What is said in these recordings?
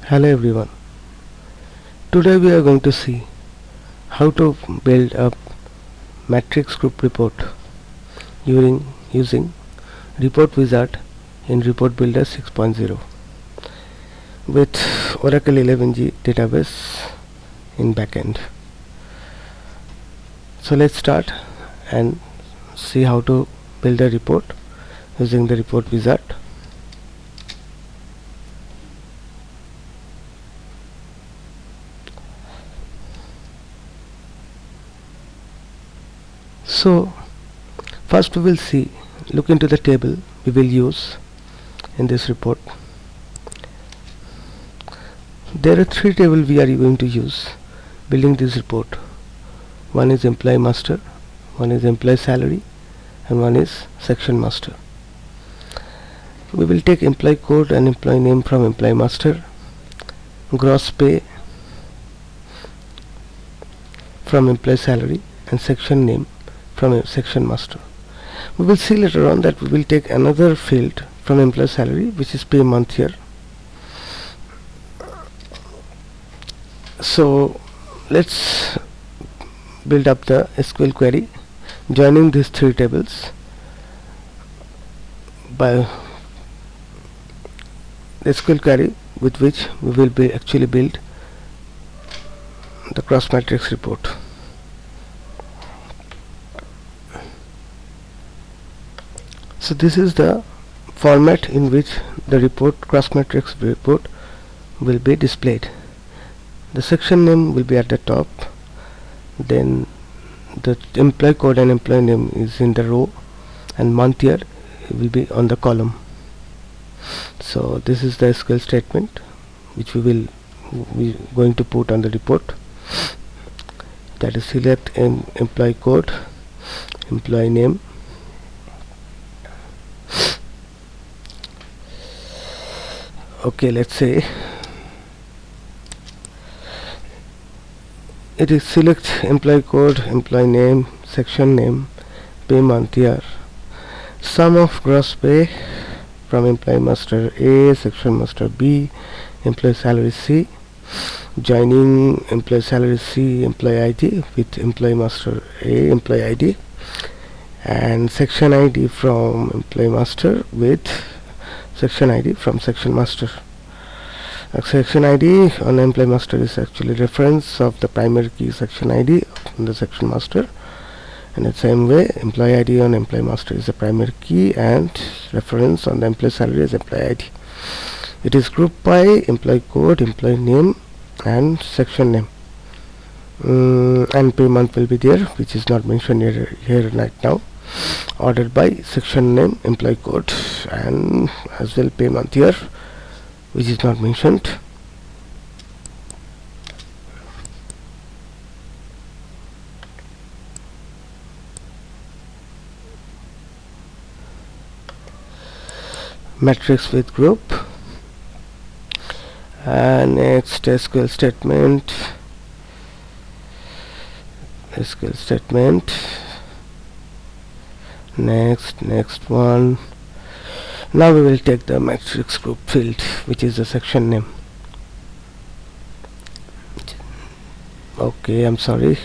Hello everyone. Today we are going to see how to build a matrix group report using Report Wizard in Report Builder 6.0 with Oracle 11g database in backend. So let's start and see how to build a report using the Report Wizard. So first we will look into the table we will use in this report. There are three tables we are going to use building this report. One is employee master, one is employee salary, and one is section master. We will take employee code and employee name from employee master, gross pay from employee salary, and section name from a section master. We will see later on that we will take another field from employee salary, which is pay month year. So let's build up the SQL query joining these three tables by the SQL query with which we will actually build the cross matrix report. So this is the format in which the report cross matrix report will be displayed. The section name will be at the top, then the employee code and employee name is in the row, and month year will be on the column. So this is the SQL statement which we going to put on the report, that is select employee code, employee name, okay, let's say it is select employee code, employee name, section name, pay month year, sum of gross pay from employee master A, section master B, employee salary C, joining employee salary C employee ID with employee master A employee ID, and section ID from employee master with section ID from section master. Section ID on employee master is actually reference of the primary key section ID on the section master, and the same way employee ID on employee master is the primary key and reference on the employee salary is employee ID. It is grouped by employee code, employee name, and section name, and pay month will be there, which is not mentioned here right now. Ordered by section name, employee code, and as well pay month year, which is not mentioned. Matrix with group, and next SQL statement. Next one. Now we will take the matrix group field, which is the section name. Okay, I'm sorry,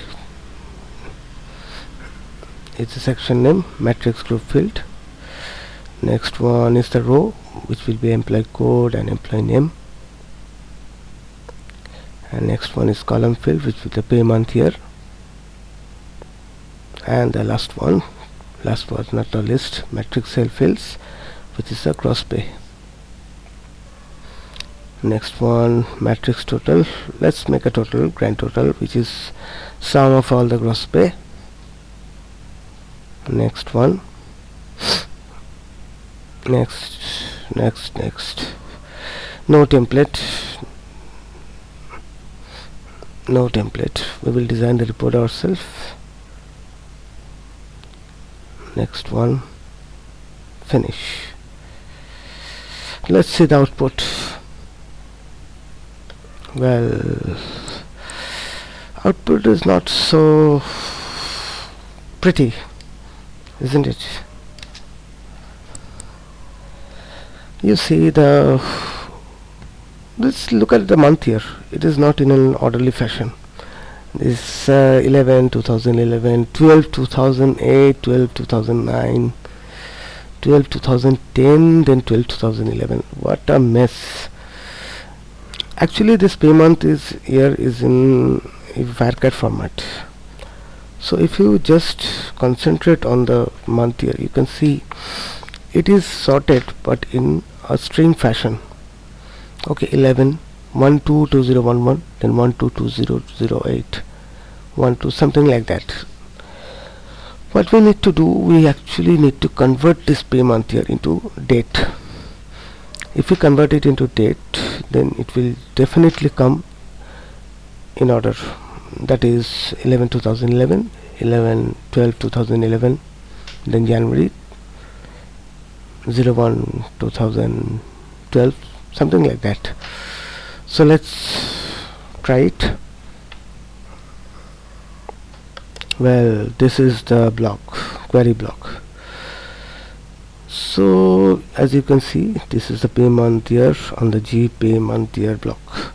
it's a section name, matrix group field. Next one is the row, which will be employee code and employee name, and next one is column field, which will be the pay month year, and the last but not the least, matrix cell fields, which is the gross pay. Next one, matrix total. Let's make a total, grand total, which is sum of all the gross pay. Next one, next, no template, we will design the report ourselves. Next one, finish. Let's see the output. Well, output is not so pretty, isn't it? You see the Let's look at the month here. It is not in an orderly fashion. This 11 2011, 12 2008, 12 2009, 12 2010, then 12 2011. What a mess. Actually this pay month is here is in a varchar format. So if you just concentrate on the month here, you can see it is sorted but in a string fashion. Okay, 11 1 2 2011, then 1 2 2008, 1 2, something like that. What we need to do, we actually need to convert this pay month here into date. If we convert it into date, then it will definitely come in order. That is 11 2011, 11 12 2011, then January, 01 2012, something like that. So let's try it. Well, this is the block, query block. So as you can see, this is the pay month year on the G pay month year block,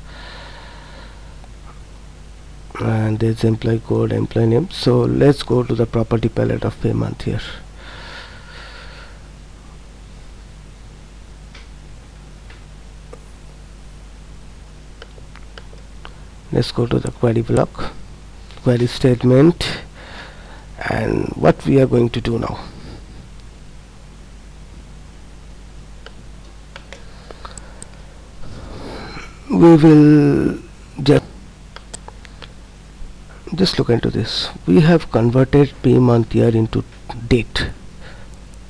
and there's employee code, employee name. So let's go to the property palette of pay month here. Let's go to the query block, query statement, and what we are going to do now. We will just look into this. We have converted pay month year into date.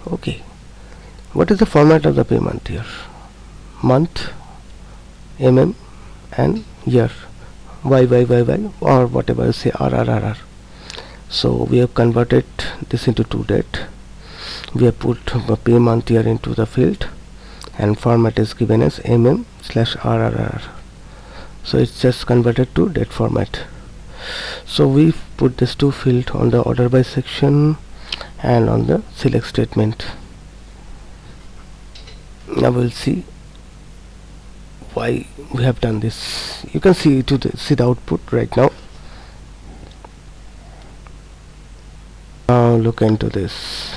Okay, what is the format of the pay month year? Month, and year, y or whatever you say, r. So we have converted this into to date. We have put pay month year into the field, and format is given as /rr. So it's just converted to date format. So we put this two field on the order by section and on the select statement. Now we'll see why we have done this. You can see see the output right now. Now look into this.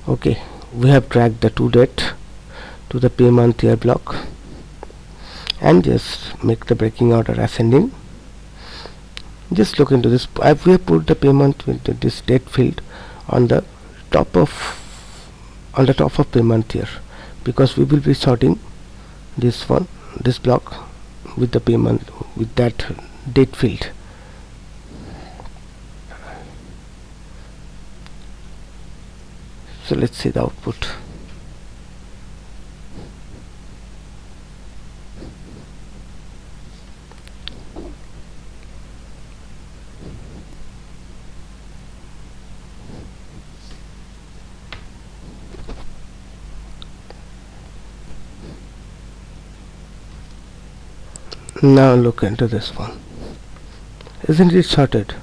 Okay, we have dragged the to date to the pay month year block and just make the breaking order ascending. Just look into this. We have put the payment with this date field on the top of payment here, because we will be sorting this block with the payment with that date field. So let's see the output. Now look into this one. Isn't it sorted?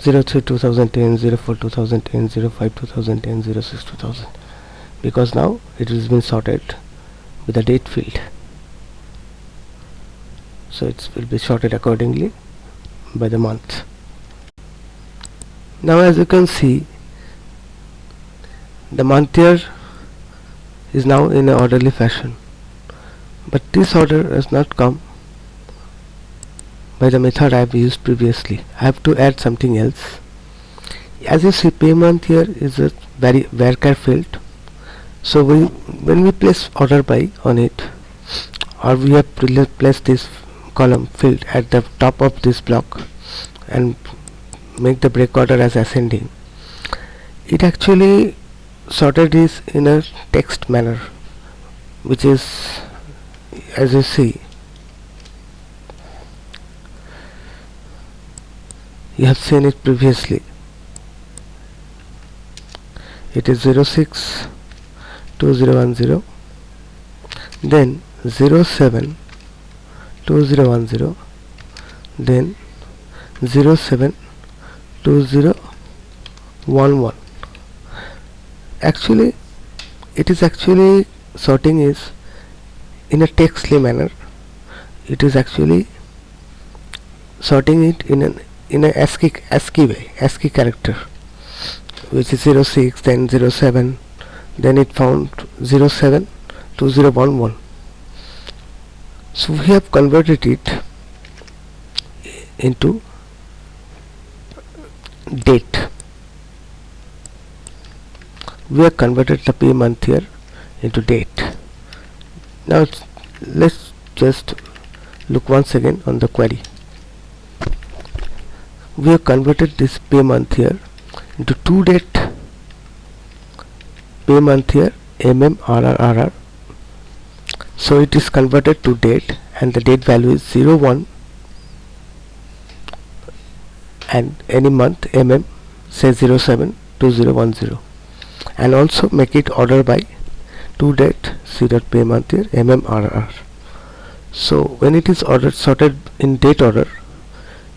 03 2010, 04 2010, 05 2010, 06 2000, because now it has been sorted with the date field. So it will be sorted accordingly by the month. Now as you can see, the month year is now in an orderly fashion, but this order has not come by the method I have used previously. I have to add something else. As you see, pay month here is a very varchar field. So when we place order by on it, or we have placed this column field at the top of this block and make the break order as ascending, it actually sorted this in a text manner, which is, as you see, you have seen it previously. It is 06 2010, then 07 2010, then 07 2011. Actually, it is actually sorting is in a textly manner. It is actually sorting it in a ASCII way, ASCII character, which is 06, then 07, then it found 07 to 011. So we have converted it into date. We have converted the pay month here into date. Now let's just look once again on the query. We have converted this pay month here into to date pay month here MMRRRR. So it is converted to date, and the date value is 01, and any month mm say 07 to 010, and also make it order by to date c dot pay month here MMRR. So when it is ordered sorted in date order,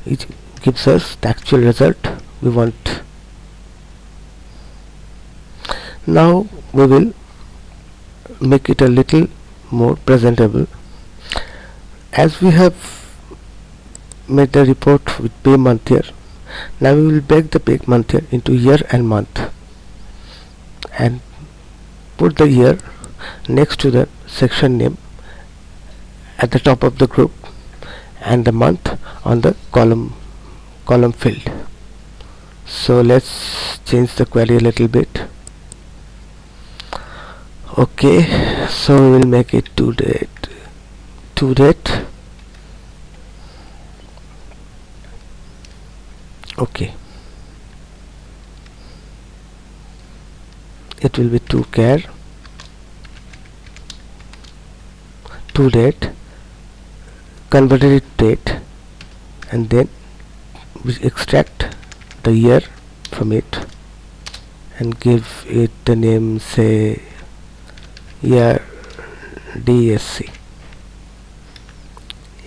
it gives us the actual result we want. Now we will make it a little more presentable. As we have made the report with pay month here, now we will break the pay month here into year and month, and put the year next to the section name at the top of the group, and the month on the column field. So let's change the query a little bit. Okay, so we will make it to date. Okay, it will be to care to date, converted it date, and then we extract the year from it and give it the name, say year DSC.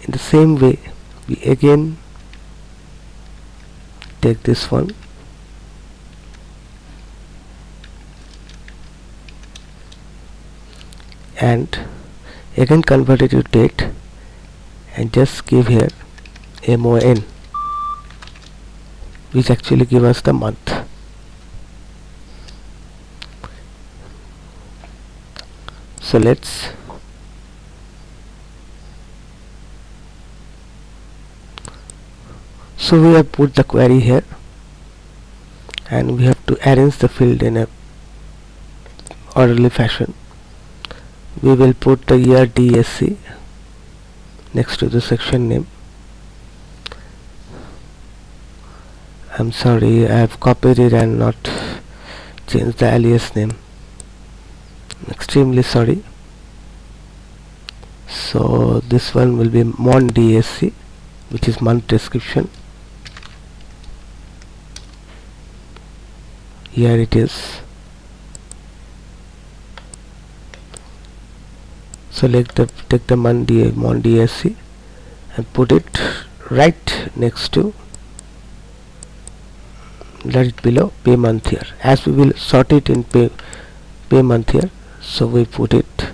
In the same way, we again take this one and again convert it to date, and just give here MON, which actually give us the month. So so we have put the query here, and we have to arrange the field in a orderly fashion. We will put the year DSC next to the section name. I'm sorry, I have copied it and not changed the alias name. Extremely sorry. So this one will be mon DSC, which is month description. Here it is. Take the mon DSC and put it right next to, let it below pay month here, as we will sort it in pay month here. So we put it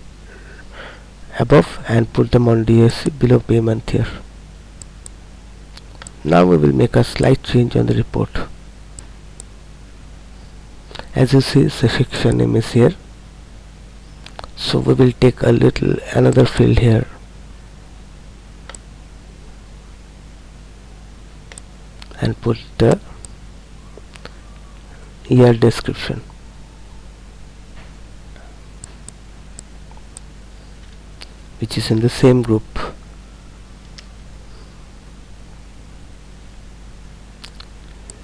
above and put the mon DSC below pay month here. Now we will make a slight change on the report. As you see, the section name is here, so we will take another field here and put the year description, which is in the same group.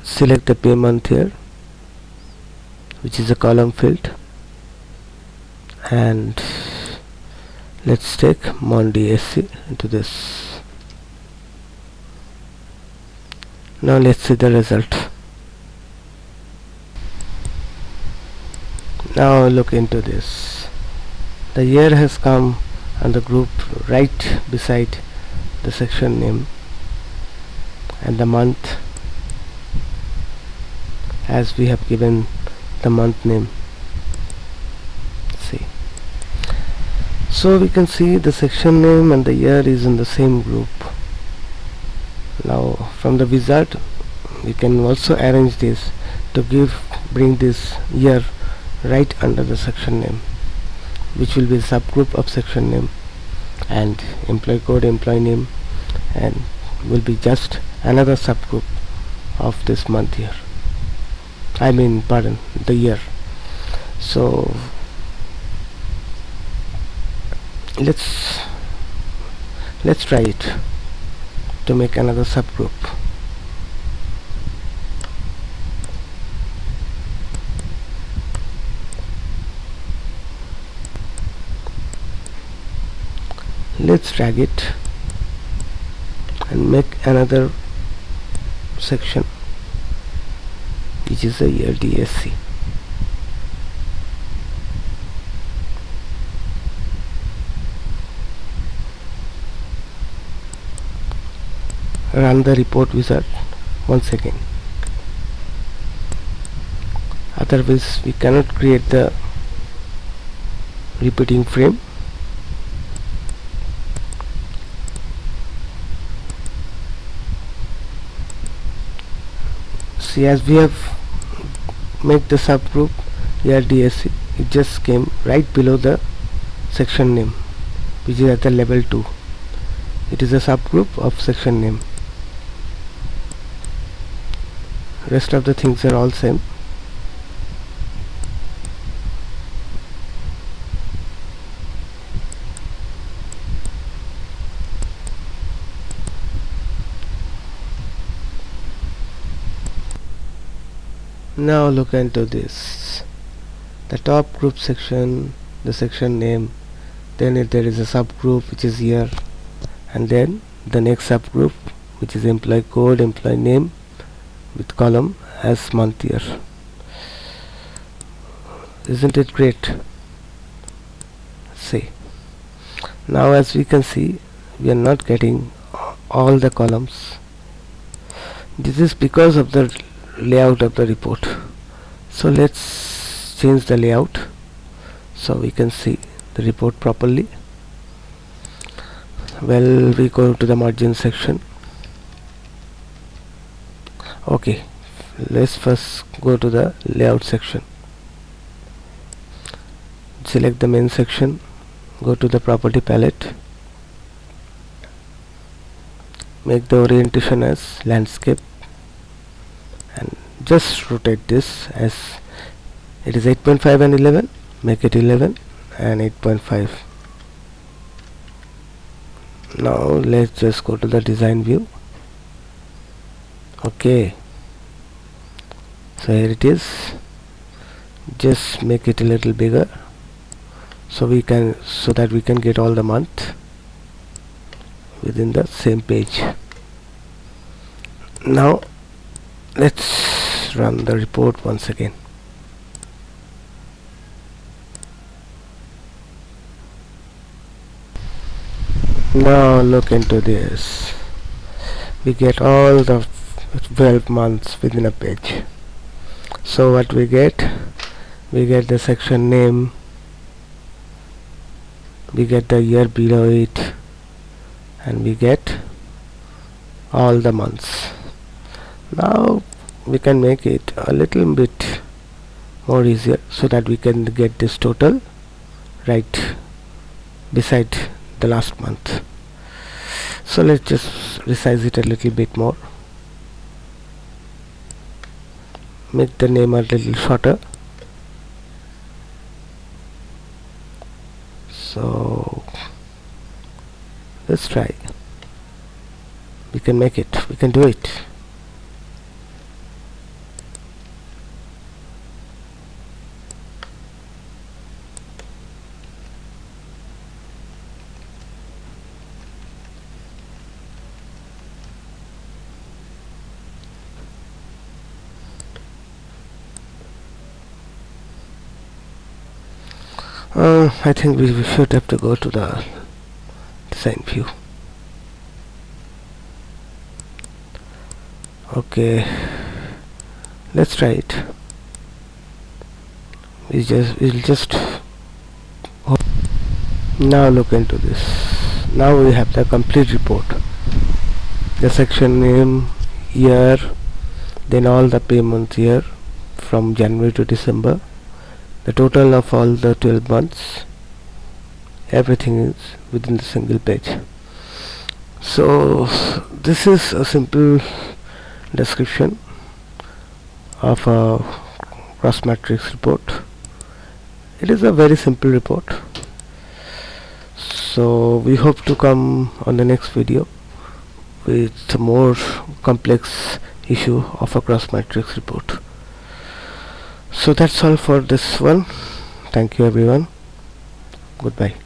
Select the pay month here, which is a column field, and let's take mon DSC into this. Now let's see the result. Now look into this. The year has come on the group right beside the section name, and the month as we have given the month name. See, So we can see the section name and the year is in the same group. Now from the wizard we can also arrange this to bring this year right under the section name, which will be a subgroup of section name, and employee code, employee name, and will be just another subgroup of this month here. The year. So let's try it to make another subgroup. Let's drag it and make another section, which is a year DSC. Run the report wizard once again. Otherwise we cannot create the repeating frame. See, as we have made the subgroup year DSC, it just came right below the section name, which is at the level 2. It is a subgroup of section name. Rest of the things are all same. Now look into this. The top group section, the section name, then there is a subgroup which is year, and then the next subgroup which is employee code, employee name, with column as month year. Isn't it great? See, now as we can see, we are not getting all the columns. This is because of the layout of the report. So let's change the layout so we can see the report properly. Well, we go to the margin section. Okay, let's first go to the layout section. Select the main section, go to the property palette, make the orientation as landscape, and just rotate this as it is 8.5 and 11, make it 11 and 8.5. Now let's just go to the design view. Okay, so here it is. Just make it a little bigger so that we can get all the month within the same page. Now let's run the report once again. Now look into this. We get all the 12 months within a page. So what we get the section name, we get the year below it, and we get all the months. Now we can make it a little bit more easier so that we can get this total right beside the last month. So let's just resize it a little bit more, make the name a little shorter. So let's try. We can make it, we can do it. I think we should have to go to the design view. Okay, let's try it. We'll just Now look into this. Now we have the complete report, the section name, year, then all the payments here from January to December, the total of all the 12 months, everything is within the single page. So this is a simple description of a cross matrix report. It is a very simple report. So we hope to come on the next video with a more complex issue of a cross matrix report. So that's all for this one. Thank you everyone. Goodbye.